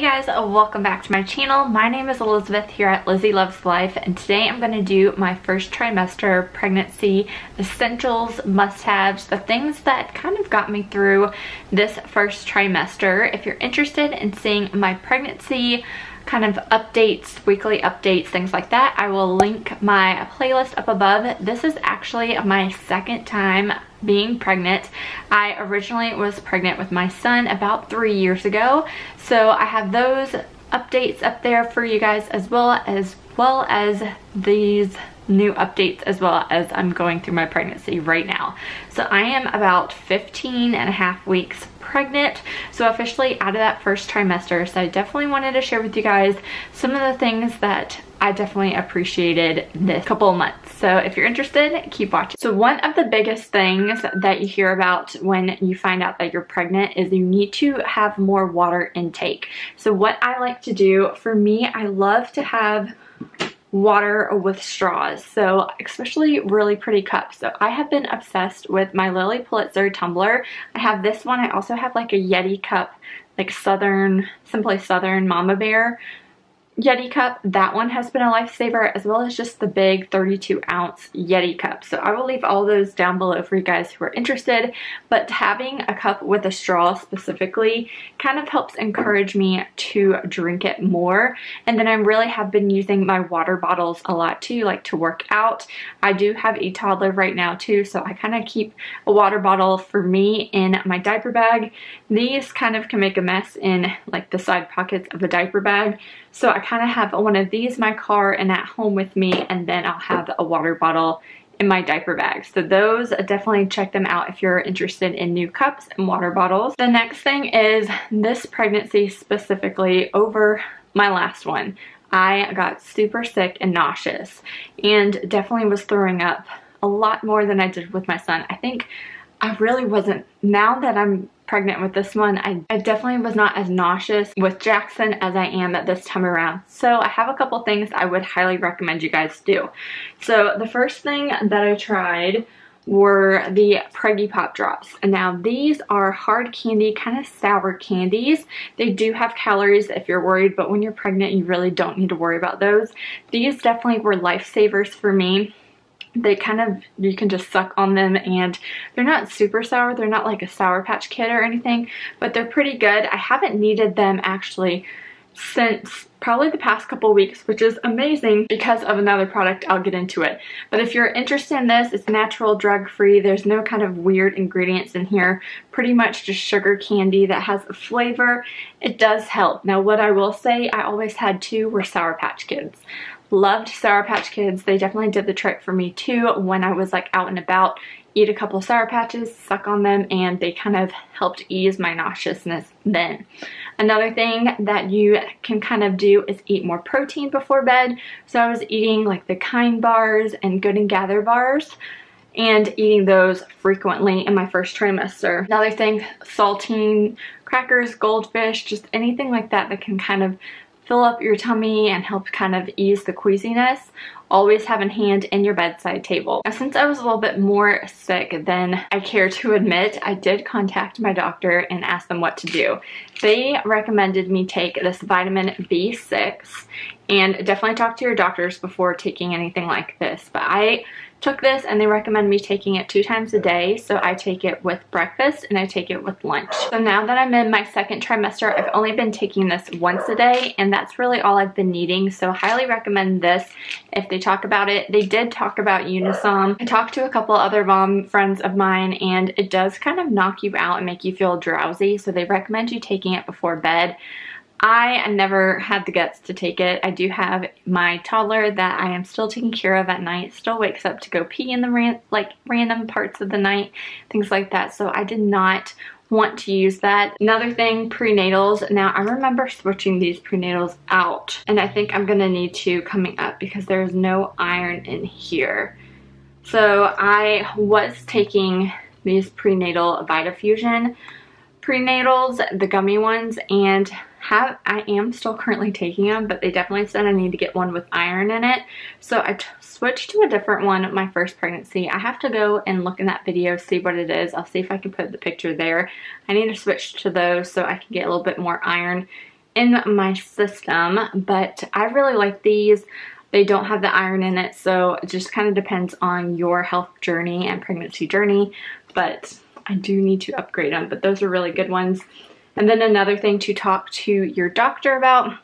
guys, welcome back to my channel. My name is Elizabeth here at Lizzie Loves Life, and today I'm going to do my first trimester pregnancy essentials, must-haves, the things that kind of got me through this first trimester. If you're interested in seeing my pregnancy kind of updates, weekly updates, things like that, I will link my playlist up above. This is actually my second time being pregnant. I originally was pregnant with my son about 3 years ago, so I have those updates up there for you guys, as well as these new updates, as well as I'm going through my pregnancy right now. So I am about 15 and a half weeks pregnant, so officially out of that first trimester. So I definitely wanted to share with you guys some of the things that I definitely appreciated this couple of months. So if you're interested, keep watching. So one of the biggest things that you hear about when you find out that you're pregnant is you need to have more water intake. So what I like to do, for me, I love to have water with straws, so especially really pretty cups. So I have been obsessed with my Lily Pulitzer tumbler. I have this one. I also have like a Yeti cup, like Simply Southern Mama Bear Yeti cup. That one has been a lifesaver, as well as just the big 32-ounce Yeti cup. So I will leave all those down below for you guys who are interested, but having a cup with a straw specifically kind of helps encourage me to drink it more. And then I really have been using my water bottles a lot too, like to work out. I do have a toddler right now too, so I kind of keep a water bottle for me in my diaper bag. These kind of can make a mess in like the side pockets of a diaper bag, so I kind of have one of these in my car and at home with me, and then I'll have a water bottle in my diaper bag. So those, definitely check them out if you're interested in new cups and water bottles. The next thing is this pregnancy specifically over my last one. I got super sick and nauseous and definitely was throwing up a lot more than I did with my son. I think I really wasn't. Now that I'm pregnant with this one, I definitely was not as nauseous with Jackson as I am at this time around. So I have a couple things I would highly recommend you guys do. So the first thing that I tried were the Preggy Pop Drops. And now these are hard candy, kind of sour candies. They do have calories if you're worried, but when you're pregnant, you really don't need to worry about those. These definitely were lifesavers for me. They kind of, you can just suck on them, and they're not super sour. They're not like a Sour Patch Kid or anything, but they're pretty good. I haven't needed them actually since probably the past couple weeks, which is amazing because of another product. I'll get into it. But if you're interested in this, it's natural, drug-free. There's no kind of weird ingredients in here. Pretty much just sugar candy that has a flavor. It does help. Now, what I will say, I always had two were Sour Patch Kids. Loved Sour Patch Kids. They definitely did the trick for me too when I was like out and about. Eat a couple of Sour Patches, suck on them, and they kind of helped ease my nauseousness then. Another thing that you can kind of do is eat more protein before bed. So I was eating like the Kind bars and Good and Gather bars, and eating those frequently in my first trimester. Another thing, saltine crackers, goldfish, just anything like that that can kind of fill up your tummy and help kind of ease the queasiness. Always have in hand in your bedside table. Now, since I was a little bit more sick than I care to admit, I did contact my doctor and ask them what to do. They recommended me take this vitamin B6, and definitely talk to your doctors before taking anything like this. But I took this and they recommend me taking it 2 times a day. So I take it with breakfast and I take it with lunch. So now that I'm in my second trimester, I've only been taking this once a day, and that's really all I've been needing. So highly recommend this if they talk about it. They did talk about Unisom. I talked to a couple other mom friends of mine, and it does kind of knock you out and make you feel drowsy. So they recommend you taking it before bed. I never had the guts to take it. I do have my toddler that I am still taking care of at night, still wakes up to go pee in the random parts of the night, things like that. So I did not want to use that. Another thing, prenatals. Now I remember switching these prenatals out, and I think I'm gonna need to coming up because there's no iron in here. So I was taking these prenatal Vitafusion prenatals, the gummy ones, and I am still currently taking them, but they definitely said I need to get one with iron in it. So I switched to a different one my first pregnancy. I have to go and look in that video, see what it is. I'll see if I can put the picture there. I need to switch to those so I can get a little bit more iron in my system, but I really like these. They don't have the iron in it, so it just kind of depends on your health journey and pregnancy journey, but I do need to upgrade them, but those are really good ones. And then another thing to talk to your doctor about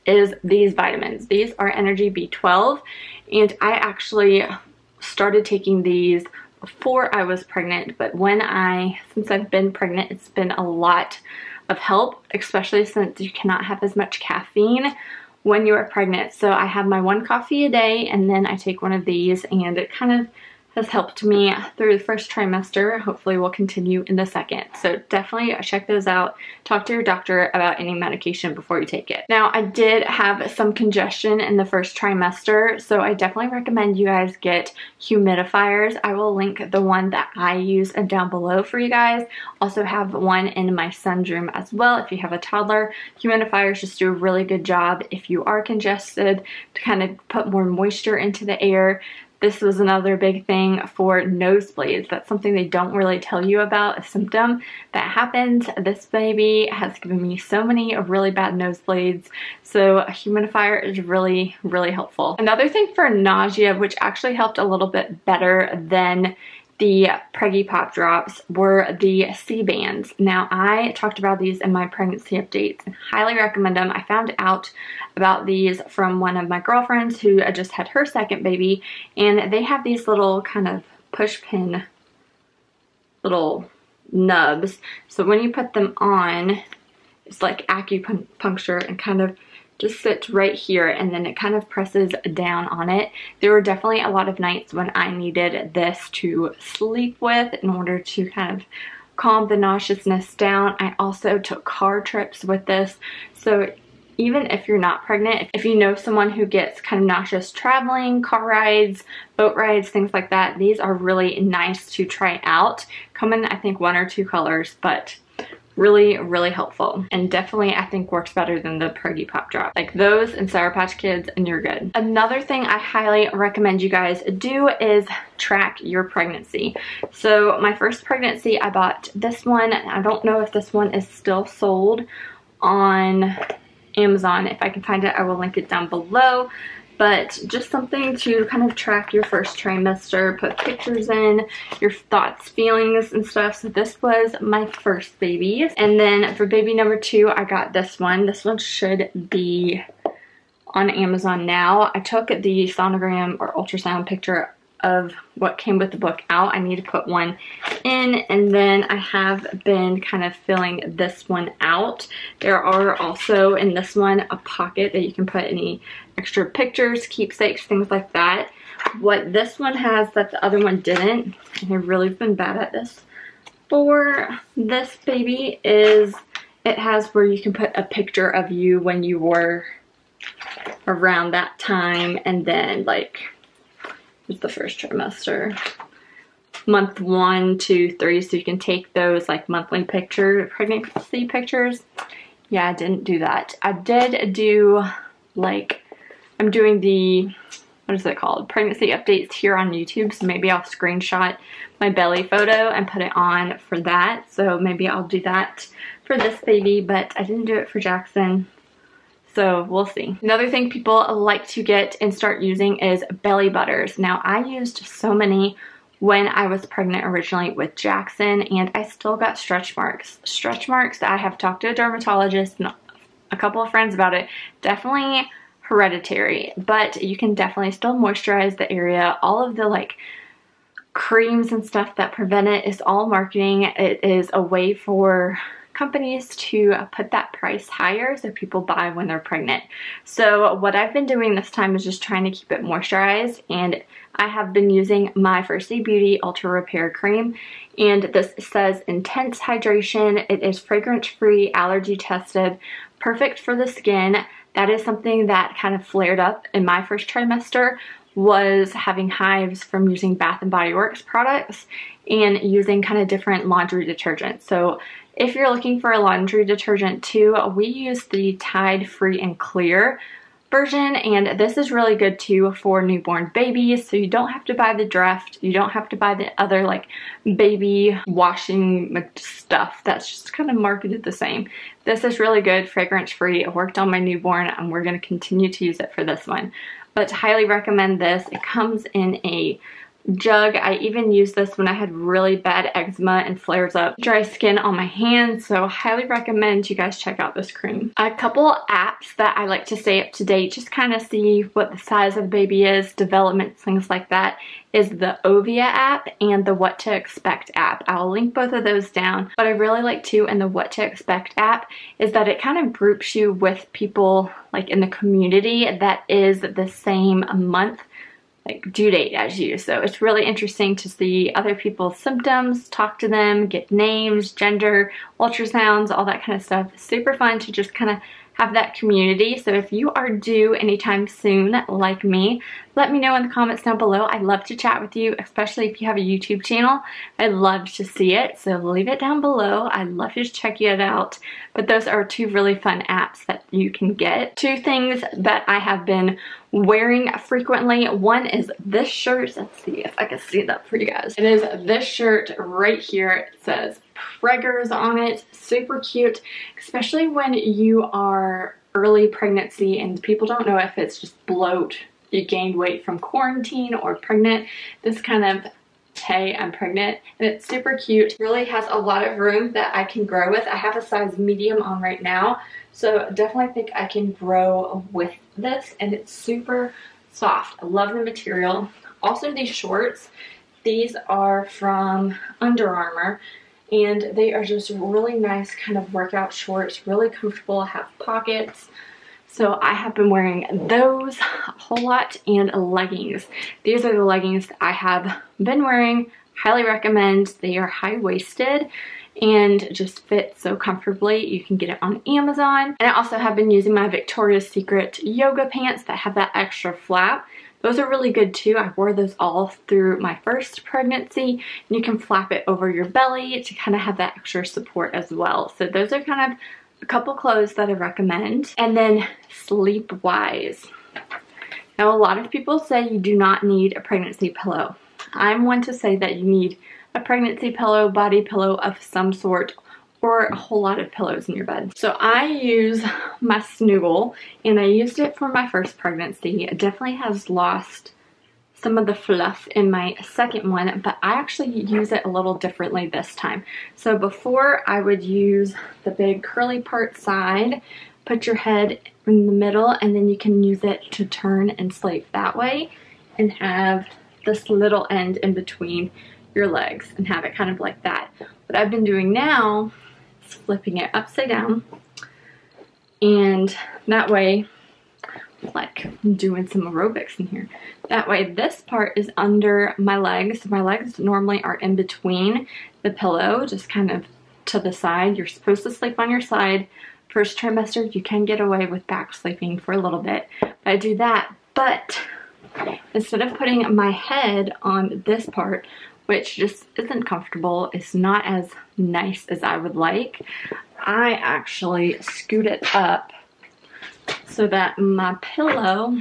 is these vitamins. These are Energy B12, and I actually started taking these before I was pregnant, but since I've been pregnant, it's been a lot of help, especially since you cannot have as much caffeine when you are pregnant. So I have my 1 coffee a day, and then I take one of these, and it kind of has helped me through the first trimester. Hopefully will continue in the second. So definitely check those out. Talk to your doctor about any medication before you take it. Now, I did have some congestion in the first trimester, so I definitely recommend you guys get humidifiers. I will link the one that I use down below for you guys. Also have one in my son's room as well if you have a toddler. Humidifiers just do a really good job if you are congested to kind of put more moisture into the air. This was another big thing for nosebleeds. That's something they don't really tell you about, a symptom that happens. This baby has given me so many really bad nosebleeds, so a humidifier is really, really helpful. Another thing for nausea, which actually helped a little bit better than the Preggy Pop Drops, were the Seabands. Now, I talked about these in my pregnancy updates and highly recommend them. I found out about these from one of my girlfriends who just had her second baby, and they have these little kind of push pin little nubs. So when you put them on, it's like acupuncture and kind of just sits right here, and then it kind of presses down on it. There were definitely a lot of nights when I needed this to sleep with in order to kind of calm the nauseousness down. I also took car trips with this, so even if you're not pregnant, if you know someone who gets kind of nauseous traveling, car rides, boat rides, things like that, these are really nice to try out. Come in, I think, 1 or 2 colors, but really, really helpful, and definitely I think works better than the Preggy Pop Drop. Like those and Sour Patch Kids and you're good. Another thing I highly recommend you guys do is track your pregnancy. So my first pregnancy, I bought this one. I don't know if this one is still sold on Amazon. If I can find it, I will link it down below. But just something to kind of track your first trimester, put pictures in, your thoughts, feelings, and stuff. So this was my first baby. And then for baby number 2, I got this one. This one should be on Amazon now. I took the sonogram or ultrasound picture of what came with the book out. I need to put one in, and then I have been kind of filling this one out. There are also in this one a pocket that you can put any extra pictures, keepsakes, things like that. What this one has that the other one didn't, and I've really been bad at this for this baby, is it has where you can put a picture of you when you were around that time, and then like it's the first trimester, month 1, 2, 3, so you can take those like monthly pregnancy pictures. Yeah, I didn't do that. I did do, like, I'm doing the, what is it called, pregnancy updates here on YouTube, so maybe I'll screenshot my belly photo and put it on for that. So maybe I'll do that for this baby, but I didn't do it for Jackson. So we'll see. Another thing people like to get and start using is belly butters. Now, I used so many when I was pregnant originally with Jackson, and I still got stretch marks. Stretch marks, I have talked to a dermatologist and a couple of friends about it. Definitely hereditary, but you can definitely still moisturize the area. All of the like creams and stuff that prevent it is all marketing. It is a way for companies to put that price higher so people buy when they're pregnant. So what I've been doing this time is just trying to keep it moisturized, and I have been using my First Aid Beauty Ultra Repair Cream, and this says intense hydration. It is fragrance free, allergy tested, perfect for the skin. That is something that kind of flared up in my first trimester, was having hives from using Bath and Body Works products and using kind of different laundry detergents. So if you're looking for a laundry detergent too, we use the Tide Free and Clear, version, and this is really good too for newborn babies, so you don't have to buy the Dreft, you don't have to buy the other like baby washing stuff that's just kind of marketed the same. This is really good, fragrance free. It worked on my newborn and we're going to continue to use it for this one, but highly recommend this. It comes in a jug. I even used this when I had really bad eczema and flares up dry skin on my hands, so highly recommend you guys check out this cream. A couple apps that I like to stay up to date, just kind of see what the size of the baby is, development, things like that, is the Ovia app and the What to Expect app. I'll link both of those down. What I really like too in the What to Expect app is that it kind of groups you with people like in the community that is the same month like due date as you. So it's really interesting to see other people's symptoms, talk to them, get names, gender, ultrasounds, all that kind of stuff. Super fun to just kind of have that community. So if you are due anytime soon like me, let me know in the comments down below. I'd love to chat with you, especially if you have a YouTube channel. I'd love to see it, so leave it down below. I'd love to check it out. But those are two really fun apps that you can get. Two things that I have been wearing frequently. One is this shirt. Let's see if I can see that for you guys. It is this shirt right here. It says Preggers on it. Super cute, especially when you are early pregnancy and people don't know if it's just bloat, you gained weight from quarantine, or pregnant. This kind of, hey, I'm pregnant, and it's super cute. Really has a lot of room that I can grow with. I have a size medium on right now, so definitely think I can grow with this, and it's super soft. I love the material. Also these shorts, these are from Under Armour, and they are just really nice kind of workout shorts, really comfortable, have pockets. So I have been wearing those a whole lot, and leggings. These are the leggings that I have been wearing. Highly recommend. They are high-waisted and just fit so comfortably. You can get it on Amazon. And I also have been using my Victoria's Secret yoga pants that have that extra flap. Those are really good too. I wore those all through my first pregnancy, and you can flap it over your belly to kind of have that extra support as well. So those are kind of a couple clothes that I recommend. And then sleep-wise. Now a lot of people say you do not need a pregnancy pillow. I'm one to say that you need a pregnancy pillow, body pillow of some sort, or a whole lot of pillows in your bed. So I use my Snuggle, and I used it for my first pregnancy. It definitely has lost some of the fluff in my second one, but I actually use it a little differently this time. So before, I would use the big curly part side, put your head in the middle, and then you can use it to turn and sleep that way, and have this little end in between your legs and have it kind of like that. What I've been doing now is flipping it upside down, and that way, like I'm doing some aerobics in here. That way this part is under my legs. My legs normally are in between the pillow, just kind of to the side. You're supposed to sleep on your side. First trimester, you can get away with back sleeping for a little bit. But I do that, but instead of putting my head on this part, which just isn't comfortable, it's not as nice as I would like, I actually scoot it up so that my pillow,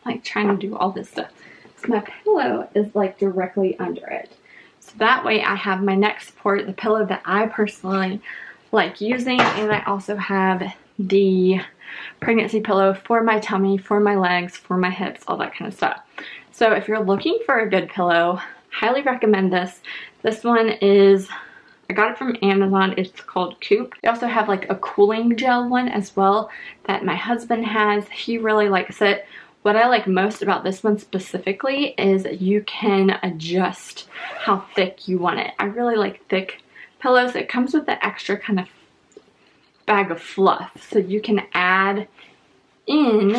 like trying to do all this stuff, so my pillow is like directly under it. So that way I have my neck support, the pillow that I personally like using, and I also have the pregnancy pillow for my tummy, for my legs, for my hips, all that kind of stuff. So if you're looking for a good pillow, highly recommend this. This one is, I got it from Amazon. It's called Coop. They also have like a cooling gel one as well that my husband has. He really likes it. What I like most about this one specifically is you can adjust how thick you want it. I really like thick pillows. It comes with the extra kind of bag of fluff, so you can add in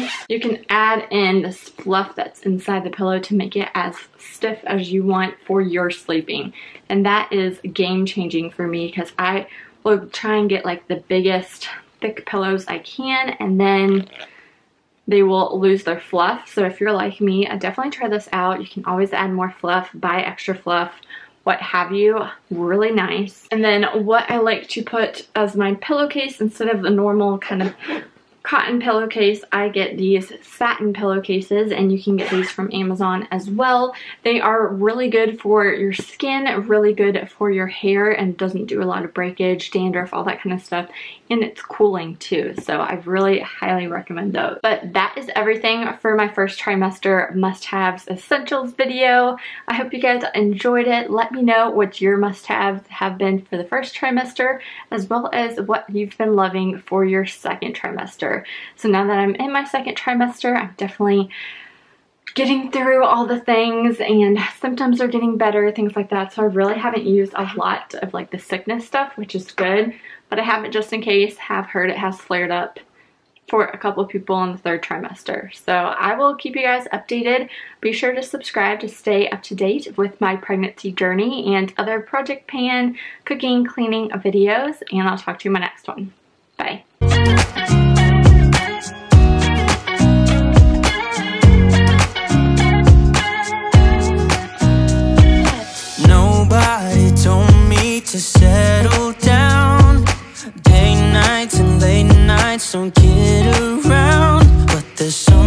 this fluff that's inside the pillow to make it as stiff as you want for your sleeping. And that is game changing for me, because I will try and get like the biggest thick pillows I can, and then they will lose their fluff. So if you're like me, definitely try this out. You can always add more fluff, buy extra fluff, what have you. Really nice. And then what I like to put as my pillowcase instead of the normal kind of cotton pillowcase, I get these satin pillowcases, and you can get these from Amazon as well. They are really good for your skin, really good for your hair, and doesn't do a lot of breakage, dandruff, all that kind of stuff. And it's cooling too, so I really highly recommend those. But that is everything for my first trimester must-haves essentials video. I hope you guys enjoyed it. Let me know what your must-haves have been for the first trimester, as well as what you've been loving for your second trimester. So now that I'm in my second trimester, I'm definitely getting through all the things, and symptoms are getting better, things like that. So I really haven't used a lot of like the sickness stuff, which is good, but I haven't, just in case. Have heard it has flared up for a couple of people in the third trimester. So I will keep you guys updated. Be sure to subscribe to stay up to date with my pregnancy journey and other project pan, cooking, cleaning videos, and I'll talk to you in my next one. Bye. Nobody told me to settle down. Day nights and late nights, don't kid around. But there's so